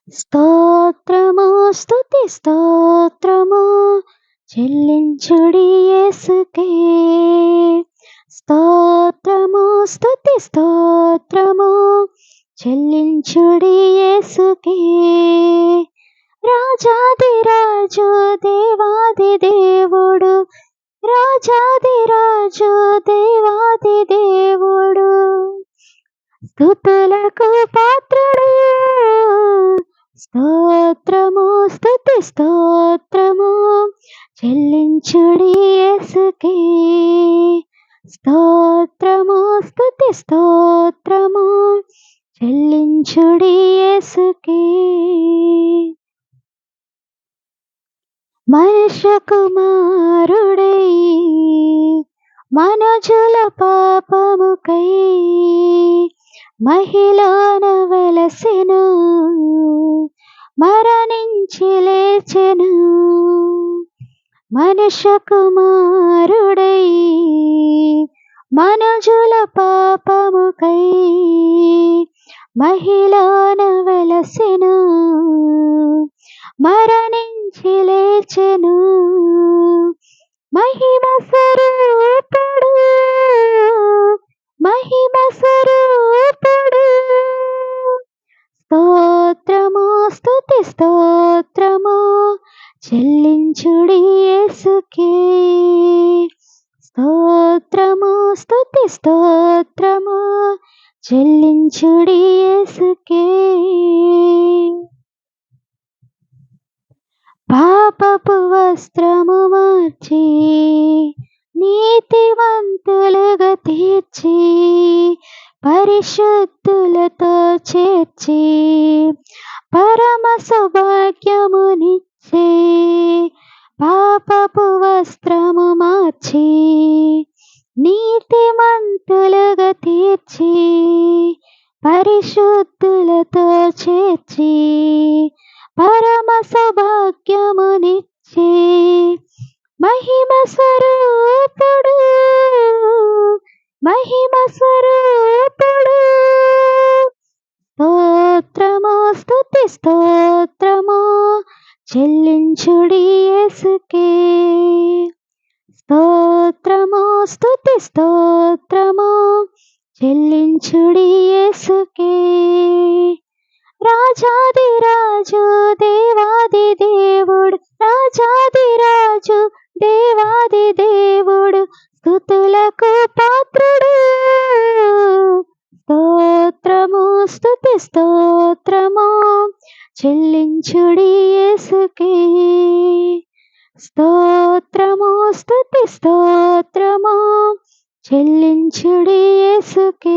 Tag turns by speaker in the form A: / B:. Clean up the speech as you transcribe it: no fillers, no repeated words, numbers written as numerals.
A: స్తోత్రము స్తుతి స్తోత్రము చెల్లించుడి యేసుకే. స్తోత్రము స్తుతి స్తోత్రము చెల్లించుడి యేసుకే. రాజాదిరాజు దేవాది దేవుడు, రాజాదిరాజు దేవాది దేవుడు, స్తుతులకు పాత్రుడు. స్తోత్రము స్తుతి స్తోత్రము చెల్లించుడి యేసుకే. స్తోత్రము స్తుతి స్తోత్రము చెల్లించుడి యేసుకే. మనుష్య కుమారుడై మనుజుల పాపముకై మహిళన వెలసెను, మరణించి లేచెను. మనుష్య కుమారుడై మనుజుల పాపముకై మహిళన వెలసెను, మరణించి లేచెను. మహిమ స్వరూపుడు, మహిమ స్వరూపుడు. స్తోత్రము స్తుతి స్తోత్రము చెల్లించుడి యేసుకే. స్తోత్రము స్తుతి స్తోత్రము చెల్లించుడి యేసుకే. పాపపు వస్త్రము మార్చి నీతివంతులుగా తీర్చి పరిశుద్ధులతో చేర్చి పరమ సౌభాగ్యమునిచ్చే. పాపపు వస్త్రము మార్చి నీతిమంతులుగా తీర్చి పరిశుద్ధులతో చేర్చి పరమ సౌభాగ్యమునిచ్చే. మహిమ స్వరూపుడు, మహిమ స్వరూపుడు. స్తోత్రము స్తుతి స్తోత్రము చెల్లించుడి యేసుకే. స్తోత్రము స్తుతి స్తోత్రము చెల్లించుడి యేసుకే. రాజాదిరాజు దేవాది దేవుడు, రాజాదిరాజు దేవాది దేవుడు, స్తుతులకు పాత్రుడు. స్తోత్రము స్తుతి స్తోత్రము చెల్లించుడి యేసుకే. స్తోత్రము స్తుతి స్తోత్రము చెల్లించుడి యేసుకే.